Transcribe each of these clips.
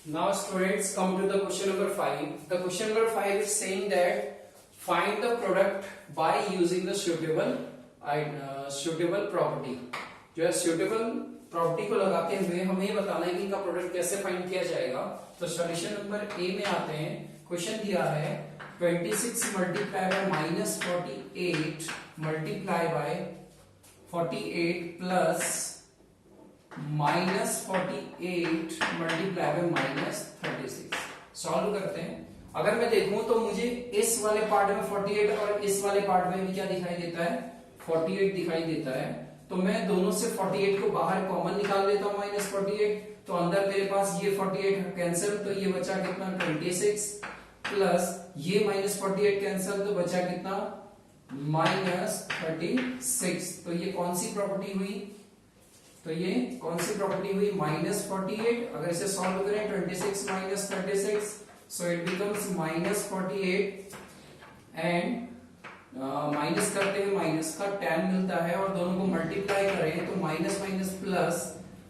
Now students, come to the question number 5. The question number 5 is saying that find the product by using the suitable property. जो है suitable property को लगाते हुए हमें ये बताना है कि इनका प्रोडक्ट कैसे फाइंड किया जाएगा। तो सॉल्यूशन नंबर ए में आते हैं। क्वेश्चन दिया है 26 multiply by -48 multiply by 48 plus -48 multiply by -36। Solve करते हैं। अगर मैं देखूं तो मुझे इस वाले पार्ट में 48 और इस वाले पार्ट में भी क्या दिखाई देता है, 48 दिखाई देता है। तो मैं दोनों से 48 को बाहर कॉमन निकाल लेता हूं -48। तो अंदर मेरे पास ये 48 कैंसिल, तो ये बचा कितना 26 प्लस ये -48 कैंसिल, तो बचा कितना -36। तो ये कौन सी प्रॉपर्टी हुई, तो ये कौन सी प्रॉपर्टी हुई -48। अगर इसे सॉल्व करें 26 - 36, सो इट बिकम्स -48 एंड माइनस करते हुए माइनस का 10 मिलता है और दोनों को मल्टीप्लाई करें तो माइनस माइनस प्लस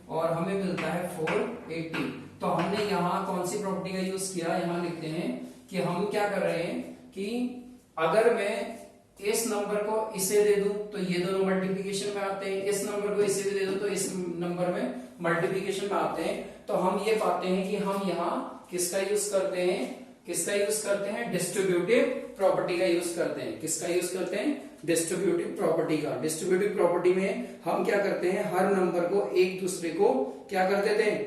और हमें मिलता है 480। तो हमने यहाँ कौन सी प्रॉपर्टी का यूज किया, यहाँ लिखते हैं कि हम क्या कर रहे हैं कि अगर मैं इस नंबर को इसे दे दूं तो ये दोनों मल्टीप्लिकेशन में आते हैं, इस नंबर को इसे दे दूं तो इस नंबर में मल्टीप्लिकेशन में आते हैं। तो हम ये पाते हैं कि हम यहाँ किसका यूज करते हैं, डिस्ट्रीब्यूटिव प्रॉपर्टी का यूज करते हैं। किसका यूज करते हैं, डिस्ट्रीब्यूटिव प्रॉपर्टी का। डिस्ट्रीब्यूटिव प्रॉपर्टी में हम क्या करते हैं, हर नंबर को एक दूसरे को क्या कर देते हैं,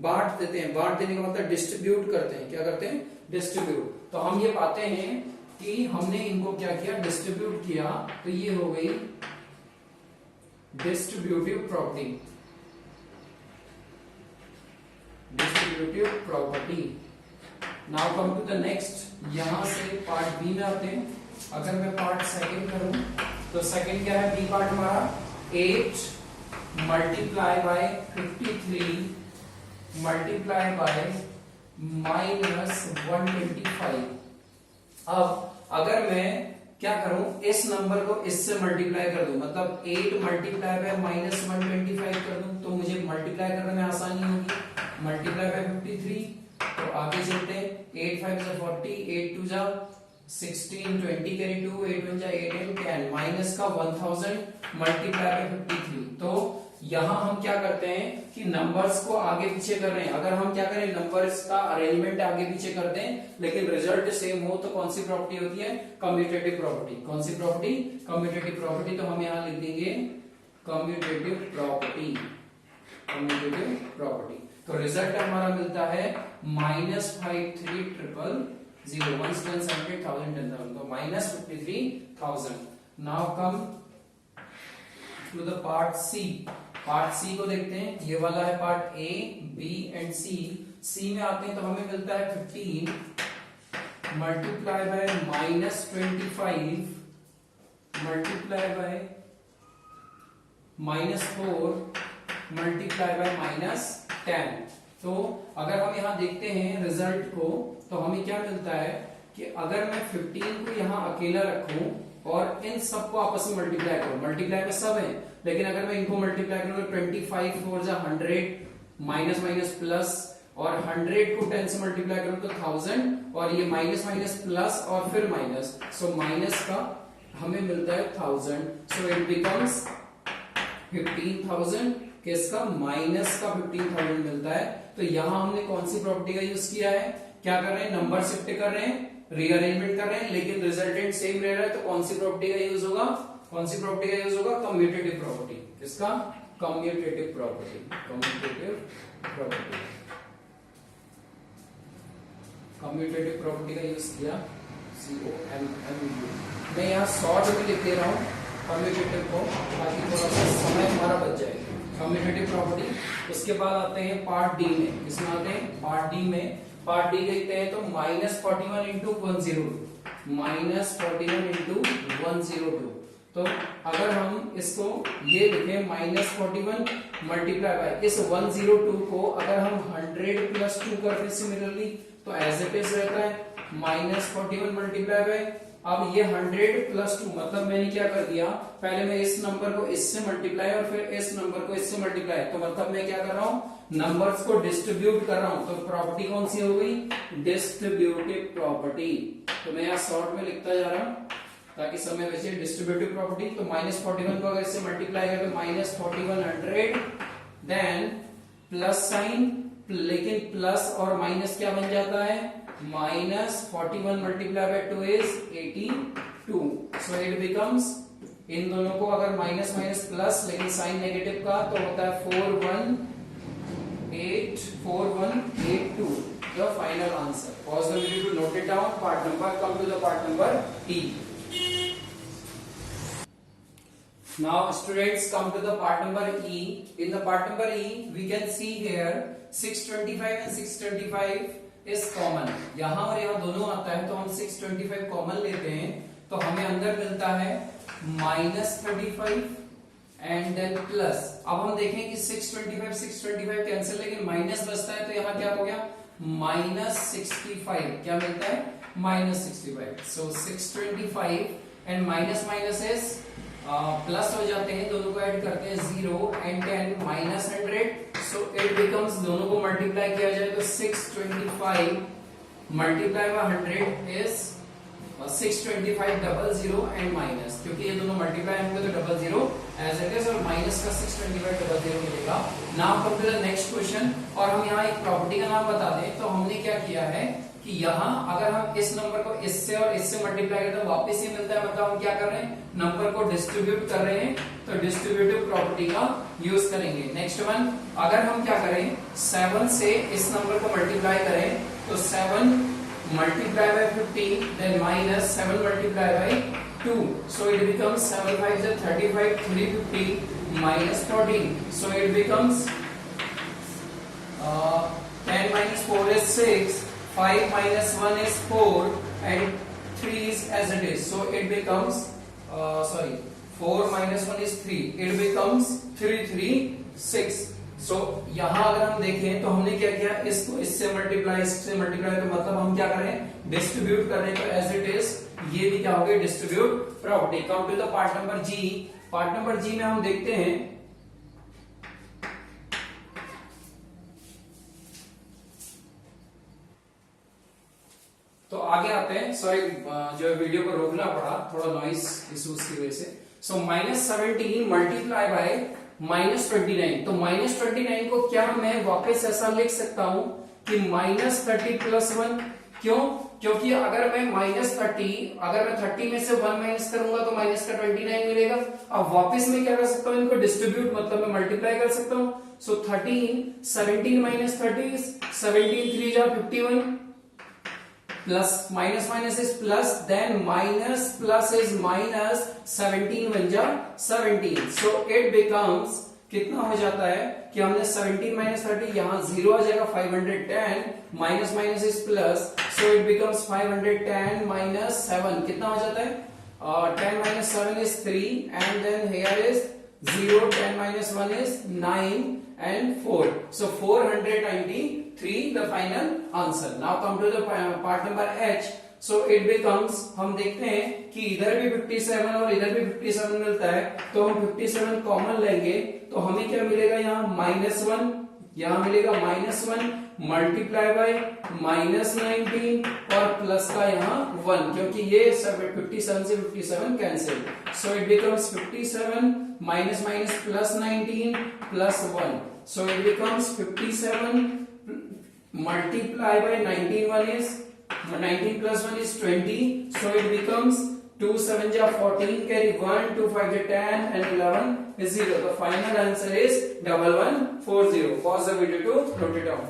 बांट देते हैं। बांट देने का मतलब डिस्ट्रीब्यूट करते हैं। क्या करते हैं, डिस्ट्रीब्यूट। तो हम ये पाते हैं कि हमने इनको क्या किया, डिस्ट्रीब्यूट किया। तो ये हो गई distributive property. Distributive property. Now come to the next. यहां से पार्ट बी में आते हैं। अगर मैं पार्ट सेकंड करूं तो सेकंड क्या है, बी पार्ट हमारा 8 मल्टीप्लाई बाय 53 मल्टीप्लाई बाय -125। अब अगर मैं क्या करूं, इस नंबर को इससे मल्टीप्लाई कर दूं, मतलब 8 मल्टीप्लाई बाय -125 कर दूं, तो मुझे मल्टीप्लाई करने में आसानी होगी। मल्टीप्लाई बाय 53, तो आगे चलते हैं। 8 5 जा 40, 8 2 जा 16, 20 कैरी 2, 8 1 जा 8 and 10 माइनस का 1000 मल्टीप्लाई बाय 53। तो यहां हम क्या करते हैं कि नंबर्स को आगे पीछे कर रहे हैं। अगर हम क्या करें, नंबर्स का अरेंजमेंट आगे पीछे कर दें लेकिन रिजल्ट सेम हो, तो कौन सी प्रॉपर्टी होती है, कम्यूटेटिव प्रॉपर्टी। कौन सी प्रॉपर्टी, कम्यूटेटिव प्रॉपर्टी। तो हम यहां लिख देंगे कम्यूटेटिव प्रॉपर्टी। Commutative property. तो रिजल्ट हमारा मिलता है -53,000 तो -53,000। Now come to the part C. Part C को देखते हैं। ये वाला है part A, B and C. C में आते हैं तो हमें मिलता है 15 multiply by -25 multiply by -4 multiply by -10। तो अगर हम यहां देखते हैं रिजल्ट को, तो हमें क्या मिलता है कि अगर मैं 15 को यहां अकेला रखूं और इन सबको आपस में मल्टीप्लाई करूं, मल्टीप्लाई में सब है लेकिन अगर मैं इनको मल्टीप्लाई करूं 25 4 जा 100 माइनस माइनस प्लस और 100 को 10 से मल्टीप्लाई करूं तो 1000 और ये माइनस माइनस प्लस और फिर माइनस, सो माइनस का हमें मिलता है 1000। सो इट बिकम्स 15,000। किसका, माइनस का 15,000 मिलता है। तो यहां हमने कौन सी प्रॉपर्टी का यूज किया है, क्या कर रहे हैं, नंबर शिफ्ट कर रहे हैं, रीअरेंजमेंट कर रहे हैं, लेकिन रिजल्टेंट सेम रह रहा है। तो कौन सी प्रॉपर्टी का यूज होगा, कौन सी प्रॉपर्टी का यूज होगा, कम्यूटेटिव प्रॉपर्टी। किसका, commutative property. Commutative property. Commutative property का यूज किया, COMMU। मैं यहाँ शॉर्ट में लिख दे रहा हूँ कम्यूटेटिव को ताकि थोड़ा सा समय हमारा बच जाए। Commutative property. उसके बाद आते हैं पार्ट डी में। इसमें आते हैं पार्ट डी में। पार्ट डी देखते हैं तो -41 into 102 -41 तो अगर हम इसको ये लिखें -41 मल्टीप्लाई बाय इस 102 को अगर हम 100 + 2 करते सिमिलरली तो एज इट इज रहता है -41 मल्टीप्लाई बाय अब ये 100 प्लस 2 मतलब मैंने क्या कर दिया, पहले मैं इस नंबर को इससे मल्टीप्लाई और फिर इस नंबर को इससे मल्टीप्लाई, तो मतलब मैं क्या कर रहा हूं, नंबर्स को डिस्ट्रीब्यूट कर रहा हूं। तो प्रॉपर्टी कौन सी हो गई, डिस्ट्रीब्यूटिव प्रॉपर्टी। तो मैं यहाँ शॉर्ट में लिखता जा रहा हूं ताकि समय बचे। डिस्ट्रीब्यूटिव प्रॉपर्टी, तो -41 को अगर इससे मल्टीप्लाई करें तो -4100, देन प्लस साइन, लेकिन प्लस और माइनस क्या बन जाता है, -41 multiply by 2 is 82। So it becomes, इन दोनों को अगर माइनस माइनस प्लस लेकिन साइन नेगेटिव का, तो होता है 4182, the final answer. Pause the video to note it down. Part number, come to the part number E. Now students, come to the part number E. In the part number E, we can see here 625 and 625 is common. यहाँ और यहाँ दोनों आता है, तो हम 625 common लेते हैं, तो हमें अंदर मिलता है -35 एंड देन प्लस। अब हम देखें कि 625 कैंसिल, लेकिन माइनस बचता है, तो यहाँ क्या हो गया, -65। क्या मिलता है, -65। सो 625 and minus minus is plus हो जाते हैं, दोनों को ऐड करते हैं 0 एंड 10 -100। सो इट बिकम्स, दोनों को मल्टीप्लाई किया जाए तो 625 multiply by 100 is 625 00 and minus, क्योंकि ये दोनों मल्टीप्लाई होंगे तो 00 एज इट इज, और माइनस का 625 00 मिलेगा। Now come to the next question. और हम यहाँ एक प्रॉपर्टी का नाम बता दें, तो हमने क्या किया है कि यहाँ अगर हम इस नंबर को इससे और इससे मल्टीप्लाई करते हैं वापस ही मिलता है, मतलब हम क्या कर रहे हैं, नंबर को डिस्ट्रीब्यूट कर रहे हैं, तो डिस्ट्रीब्यूटिव प्रॉपर्टी का यूज करेंगे। नेक्स्ट वन, अगर हम क्या करें, 7 से इस नंबर को मल्टीप्लाई करें, तो 7 multiply by 50, then minus 7 multiply by 2, so it becomes 7 5 is 35, 350 minus 14, so it becomes 10 minus 4 is 6, 5 minus 1 is 4, and 3 is as it is, so it becomes 4 minus 1 is 3, it becomes 336। सो यहां अगर हम देखें तो हमने क्या किया, इसको इससे मल्टीप्लाई, इससे मल्टीप्लाई, तो मतलब हम क्या करें, डिस्ट्रीब्यूट कर रहे हैं, तो एज इट इज ये भी क्या हो गया, distribute property. Come to the part number G. Part number G में हम देखते हैं, तो आगे आते हैं। सॉरी, जो वीडियो को रोकना पड़ा, थोड़ा नॉइस इश्यूज की वजह से। सो -17 मल्टीप्लाई बाय -29, तो -29 को क्या मैं वापस ऐसा लिख सकता हूं कि -30 प्लस 1। क्यों, क्योंकि अगर मैं -30, अगर मैं 30 में से 1 माइनस करूंगा तो माइनस का 29 मिलेगा। अब वापस मैं क्या कर सकता हूं, इनको डिस्ट्रीब्यूट, मतलब मैं मल्टीप्लाई कर सकता हूं। सो 17 माइनस 30, 17 3 जा 51, plus minus minus is plus, then minus plus is minus, 17 बन जा 17। सो इट बिकम्स, कितना हो जाता है कि हमने 17 माइनस 30, यहां 0 आ जाएगा, 510, minus minus is plus, so it becomes 510 minus 7, कितना हो जाता है, 10 minus 7 is 3, and then here is 0, 10 minus 1 is 9 and 4. So 493, the final answer. Now come to the part number H. So it becomes, हम देखते हैं कि इधर भी 57 और इधर भी 57 मिलता है, तो हम 57 कॉमन लेंगे, तो हमें क्या मिलेगा, यहाँ -1, यहाँ मिलेगा -1 मल्टीप्लाई बाय -19 और प्लस का यहाँ 1, क्योंकि ये 57 से 57 cancel. So it becomes 57 minus minus plus 19 plus 1, so it becomes 57 multiply by 19 plus 1 is 20, so it becomes 2 7 ja 14, carry 1, 2 5 ja 10, and 11 is 0. The final answer is 1140. Pause the video to note it down.